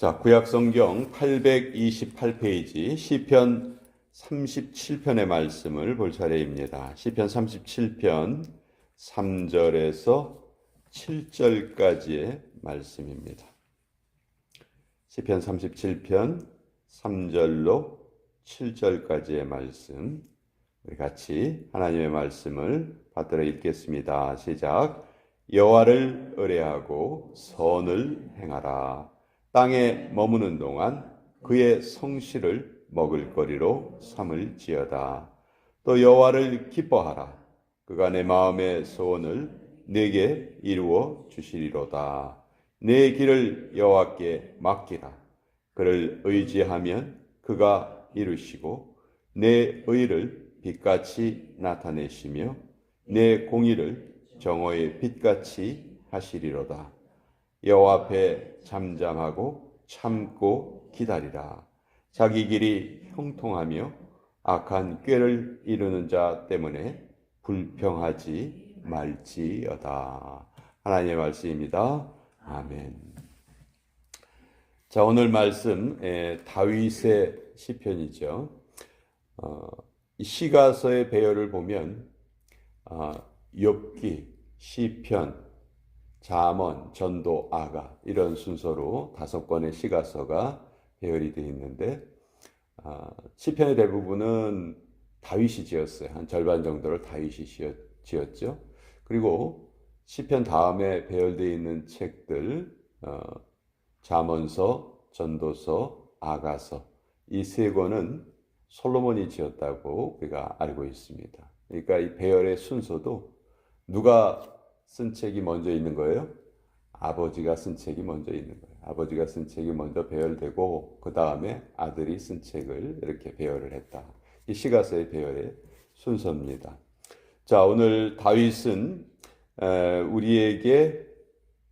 자, 구약성경 828페이지 시편 37편의 말씀을 볼 차례입니다. 시편 37편 3절에서 7절까지의 말씀입니다. 시편 37편 3절로 7절까지의 말씀, 우리 같이 하나님의 말씀을 받들어 읽겠습니다. 시작. 여호와를 의뢰하고 선을 행하라. 땅에 머무는 동안 그의 성실을 먹을거리로 삼을지어다. 또 여호와를 기뻐하라. 그가 내 마음의 소원을 내게 이루어 주시리로다. 내 길을 여호와께 맡기라. 그를 의지하면 그가 이루시고 내 의를 빛같이 나타내시며 내 공의를 정오의 빛같이 하시리로다. 여호와 앞에 잠잠하고 참고 기다리라. 자기 길이 형통하며 악한 꾀를 이루는 자 때문에 불평하지 말지어다. 하나님의 말씀입니다. 아멘. 자, 오늘 말씀 다윗의 시편이죠. 이 시가서의 배열을 보면 욥기, 시편, 잠언, 전도, 아가 이런 순서로 5권의 시가서가 배열이 되어 있는데 시편의 대부분은 다윗이 지었어요. 한 절반 정도를 다윗이 지었죠. 그리고 시편 다음에 배열되어 있는 책들 잠언서, 전도서, 아가서 이 3권은 솔로몬이 지었다고 우리가 알고 있습니다. 그러니까 이 배열의 순서도 누가 쓴 책이 먼저 있는 거예요? 아버지가 쓴 책이 먼저 있는 거예요. 아버지가 쓴 책이 먼저 배열되고 그 다음에 아들이 쓴 책을 이렇게 배열을 했다. 이 시가서의 배열의 순서입니다. 자, 오늘 다윗은 우리에게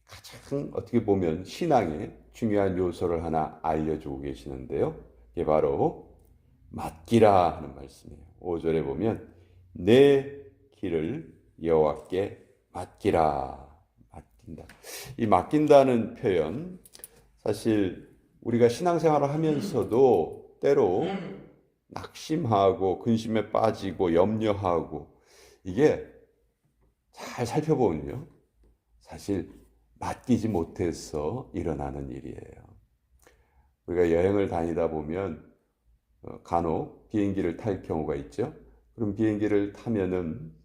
가장 어떻게 보면 신앙의 중요한 요소를 하나 알려주고 계시는데요. 이게 바로 맡기라 하는 말씀이에요. 5절에 보면 내 길을 여호와께 맡기라. 맡긴다. 이 맡긴다는 표현, 사실 우리가 신앙생활을 하면서도 때로 낙심하고 근심에 빠지고 염려하고 이게 잘 살펴보면요, 사실 맡기지 못해서 일어나는 일이에요. 우리가 여행을 다니다 보면 간혹 비행기를 탈 경우가 있죠. 그럼 비행기를 타면은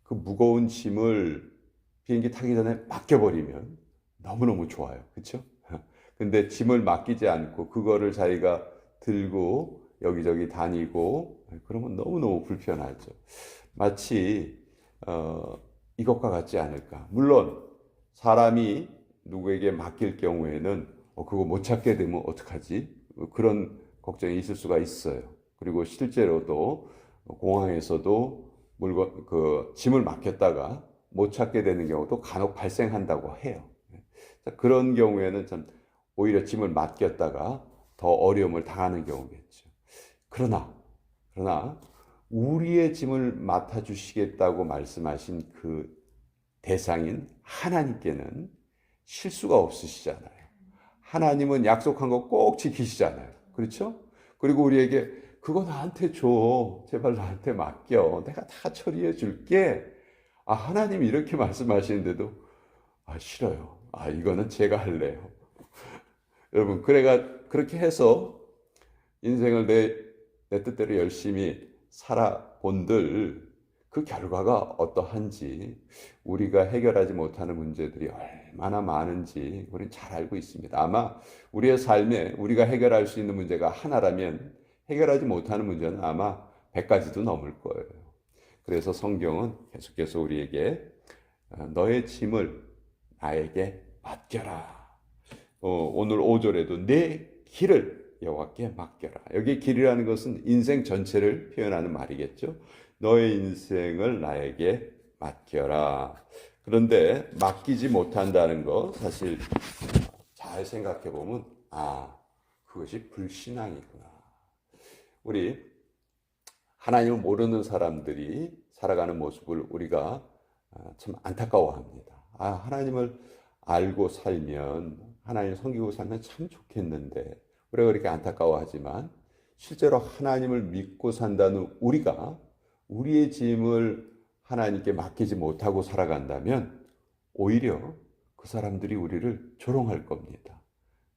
그 무거운 짐을 비행기 타기 전에 맡겨버리면 너무너무 좋아요. 그렇죠? 근데 짐을 맡기지 않고 그거를 자기가 들고 여기저기 다니고 그러면 너무너무 불편하죠. 마치 이것과 같지 않을까. 물론 사람이 누구에게 맡길 경우에는 그거 못 찾게 되면 어떡하지? 그런 걱정이 있을 수가 있어요. 그리고 실제로도 공항에서도 짐을 맡겼다가 못 찾게 되는 경우도 간혹 발생한다고 해요. 그런 경우에는 참 오히려 짐을 맡겼다가 더 어려움을 당하는 경우겠죠. 그러나 우리의 짐을 맡아주시겠다고 말씀하신 그 대상인 하나님께는 실수가 없으시잖아요. 하나님은 약속한 거 꼭 지키시잖아요. 그렇죠? 그리고 우리에게 그거 나한테 줘. 제발 나한테 맡겨. 내가 다 처리해 줄게. 하나님이 이렇게 말씀하시는데도 싫어요. 이거는 제가 할래요. 여러분, 그렇게 해서 인생을 내 뜻대로 열심히 살아본들 그 결과가 어떠한지, 우리가 해결하지 못하는 문제들이 얼마나 많은지 우리는 잘 알고 있습니다. 아마 우리의 삶에 우리가 해결할 수 있는 문제가 하나라면 해결하지 못하는 문제는 아마 100가지도 넘을 거예요. 그래서 성경은 계속해서 우리에게 너의 짐을 나에게 맡겨라. 오늘 5절에도 내 길을 여호와께 맡겨라. 여기 길이라는 것은 인생 전체를 표현하는 말이겠죠. 너의 인생을 나에게 맡겨라. 그런데 맡기지 못한다는 거 사실 잘 생각해 보면 그것이 불신앙이구나. 우리 하나님을 모르는 사람들이 살아가는 모습을 우리가 참 안타까워합니다. 하나님을 알고 살면 하나님 섬기고 살면 참 좋겠는데 우리가 그렇게 안타까워하지만 실제로 하나님을 믿고 산다는 우리가 우리의 짐을 하나님께 맡기지 못하고 살아간다면 오히려 그 사람들이 우리를 조롱할 겁니다.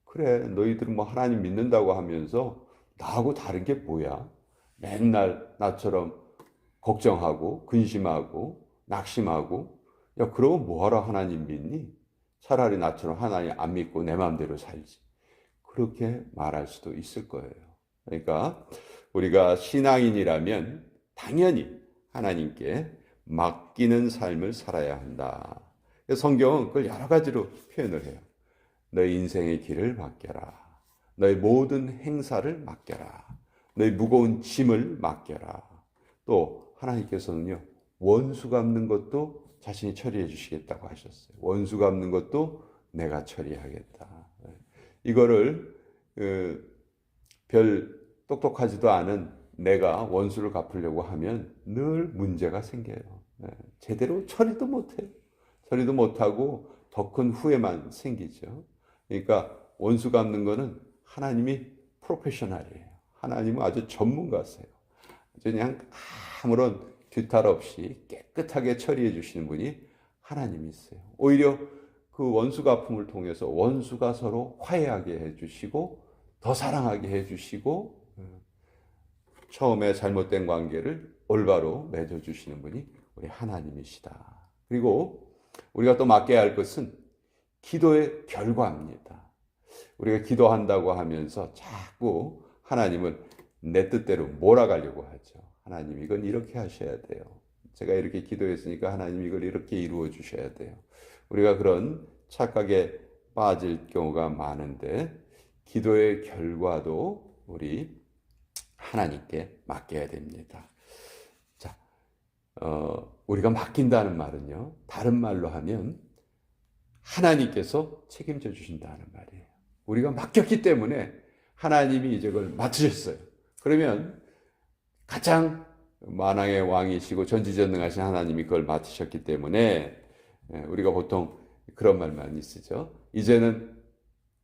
그래, 너희들은 뭐 하나님 믿는다고 하면서 나하고 다른 게 뭐야? 맨날 나처럼 걱정하고 근심하고 낙심하고, 야, 그러면 뭐하러 하나님 믿니? 차라리 나처럼 하나님 안 믿고 내 마음대로 살지. 그렇게 말할 수도 있을 거예요. 그러니까 우리가 신앙인이라면 당연히 하나님께 맡기는 삶을 살아야 한다. 성경은 그걸 여러 가지로 표현을 해요. 너희 인생의 길을 맡겨라. 너희 모든 행사를 맡겨라. 너희 무거운 짐을 맡겨라. 또 하나님께서는요, 원수 갚는 것도 자신이 처리해 주시겠다고 하셨어요. 원수 갚는 것도 내가 처리하겠다. 이거를 별 똑똑하지도 않은 내가 원수를 갚으려고 하면 늘 문제가 생겨요. 제대로 처리도 못해요. 처리도 못하고 더 큰 후회만 생기죠. 그러니까 원수 갚는 거는 하나님이 프로페셔널이에요. 하나님은 아주 전문가세요. 그냥 아무런 뒤탈 없이 깨끗하게 처리해 주시는 분이 하나님이세요. 오히려 그 원수 갚음을 통해서 원수가 서로 화해하게 해주시고 더 사랑하게 해주시고 처음에 잘못된 관계를 올바로 맺어주시는 분이 우리 하나님이시다. 그리고 우리가 또 맡겨야 할 것은 기도의 결과입니다. 우리가 기도한다고 하면서 자꾸 하나님을 내 뜻대로 몰아가려고 하죠. 하나님 이건 이렇게 하셔야 돼요. 제가 이렇게 기도했으니까 하나님 이걸 이렇게 이루어 주셔야 돼요. 우리가 그런 착각에 빠질 경우가 많은데 기도의 결과도 우리 하나님께 맡겨야 됩니다. 자, 우리가 맡긴다는 말은요, 다른 말로 하면 하나님께서 책임져 주신다는 말이에요. 우리가 맡겼기 때문에 하나님이 이제 그걸 맡으셨어요. 그러면 가장 만왕의 왕이시고 전지전능하신 하나님이 그걸 맡으셨기 때문에 우리가 보통 그런 말만 있으죠. 이제는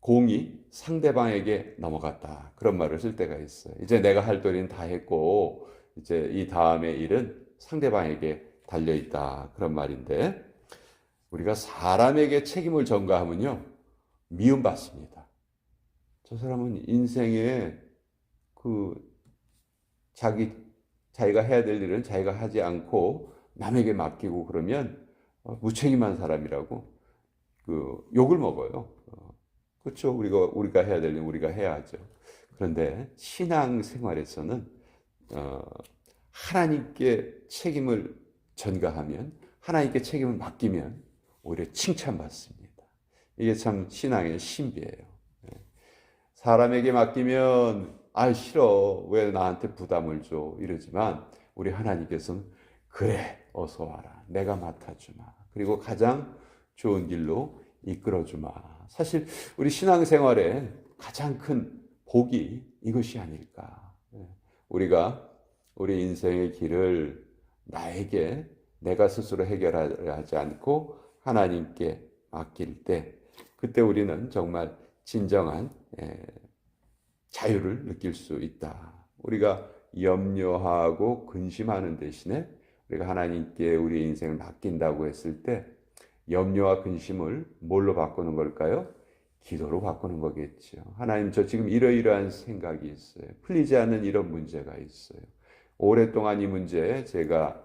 공이 상대방에게 넘어갔다. 그런 말을 쓸 때가 있어요. 이제 내가 할 도리는 다 했고 이제 이 다음의 일은 상대방에게 달려있다. 그런 말인데 우리가 사람에게 책임을 전가하면요, 미움받습니다. 저 사람은 인생에 자기가 해야 될 일은 자기가 하지 않고 남에게 맡기고 그러면 무책임한 사람이라고 욕을 먹어요. 그렇죠. 우리가 해야 될 일은 우리가 해야죠. 그런데 신앙 생활에서는 하나님께 책임을 전가하면, 하나님께 책임을 맡기면 오히려 칭찬받습니다. 이게 참 신앙의 신비예요. 사람에게 맡기면 싫어, 왜 나한테 부담을 줘, 이러지만 우리 하나님께서는 그래, 어서 와라, 내가 맡아주마, 그리고 가장 좋은 길로 이끌어주마. 사실 우리 신앙생활에 가장 큰 복이 이것이 아닐까. 우리가 우리 인생의 길을 내가 스스로 해결하지 않고 하나님께 맡길 때, 그때 우리는 정말 진정한 자유를 느낄 수 있다. 우리가 염려하고 근심하는 대신에 우리가 하나님께 우리 인생을 맡긴다고 했을 때 염려와 근심을 뭘로 바꾸는 걸까요? 기도로 바꾸는 거겠죠. 하나님, 저 지금 이러이러한 생각이 있어요. 풀리지 않는 이런 문제가 있어요. 오랫동안 이 문제 제가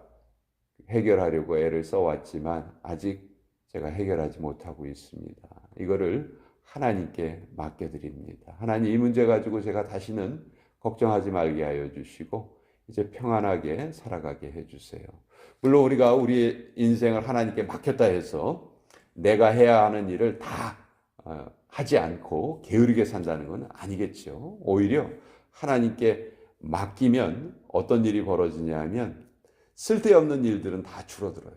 해결하려고 애를 써왔지만 아직 제가 해결하지 못하고 있습니다. 이거를 하나님께 맡겨드립니다. 하나님, 이 문제 가지고 제가 다시는 걱정하지 말게 하여 주시고 이제 평안하게 살아가게 해주세요. 물론 우리가 우리 인생을 하나님께 맡겼다 해서 내가 해야 하는 일을 다 하지 않고 게으르게 산다는 건 아니겠죠. 오히려 하나님께 맡기면 어떤 일이 벌어지냐면 쓸데없는 일들은 다 줄어들어요.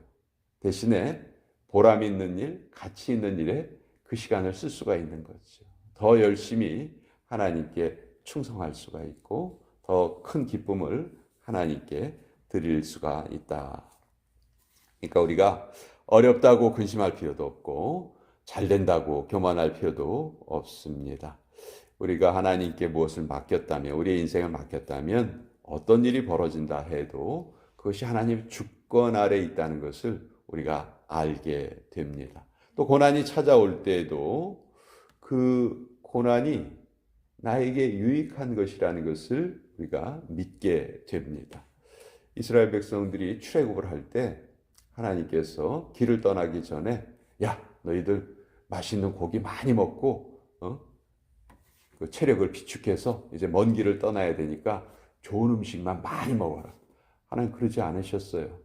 대신에 보람 있는 일, 가치 있는 일에 그 시간을 쓸 수가 있는 거죠. 더 열심히 하나님께 충성할 수가 있고 더 큰 기쁨을 하나님께 드릴 수가 있다. 그러니까 우리가 어렵다고 근심할 필요도 없고 잘 된다고 교만할 필요도 없습니다. 우리가 하나님께 무엇을 맡겼다면, 우리의 인생을 맡겼다면 어떤 일이 벌어진다 해도 그것이 하나님의 주권 아래 있다는 것을 우리가 알게 됩니다. 또 고난이 찾아올 때에도 그 고난이 나에게 유익한 것이라는 것을 우리가 믿게 됩니다. 이스라엘 백성들이 출애굽을 할 때 하나님께서 길을 떠나기 전에 야, 너희들 맛있는 고기 많이 먹고 그 체력을 비축해서 이제 먼 길을 떠나야 되니까 좋은 음식만 많이 먹어라. 하나님 그러지 않으셨어요.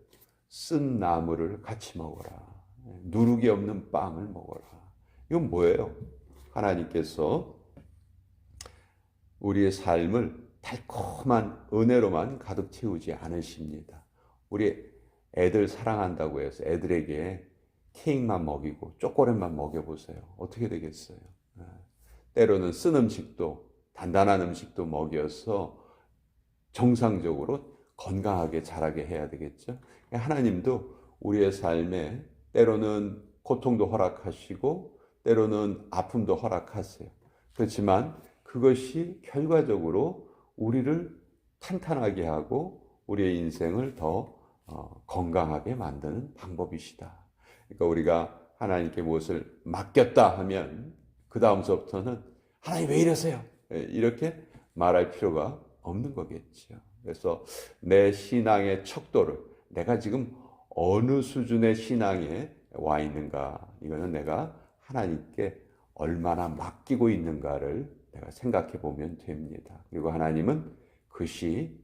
쓴 나물을 같이 먹어라. 누룩이 없는 빵을 먹어라. 이건 뭐예요? 하나님께서 우리의 삶을 달콤한 은혜로만 가득 채우지 않으십니다. 우리 애들 사랑한다고 해서 애들에게 케이크만 먹이고 초콜릿만 먹여보세요. 어떻게 되겠어요? 때로는 쓴 음식도 단단한 음식도 먹여서 정상적으로 건강하게 자라게 해야 되겠죠. 하나님도 우리의 삶에 때로는 고통도 허락하시고 때로는 아픔도 허락하세요. 그렇지만 그것이 결과적으로 우리를 탄탄하게 하고 우리의 인생을 더 건강하게 만드는 방법이시다. 그러니까 우리가 하나님께 무엇을 맡겼다 하면 그 다음서부터는 하나님 왜 이러세요? 이렇게 말할 필요가 없는 거겠죠. 그래서 내 신앙의 척도를 내가 지금 어느 수준의 신앙에 와 있는가, 이거는 내가 하나님께 얼마나 맡기고 있는가를 내가 생각해 보면 됩니다. 그리고 하나님은 그것이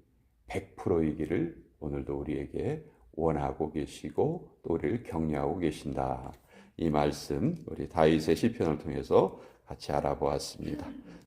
100%이기를 오늘도 우리에게 원하고 계시고 또 우리를 격려하고 계신다. 이 말씀 우리 다윗의 시편을 통해서 같이 알아보았습니다.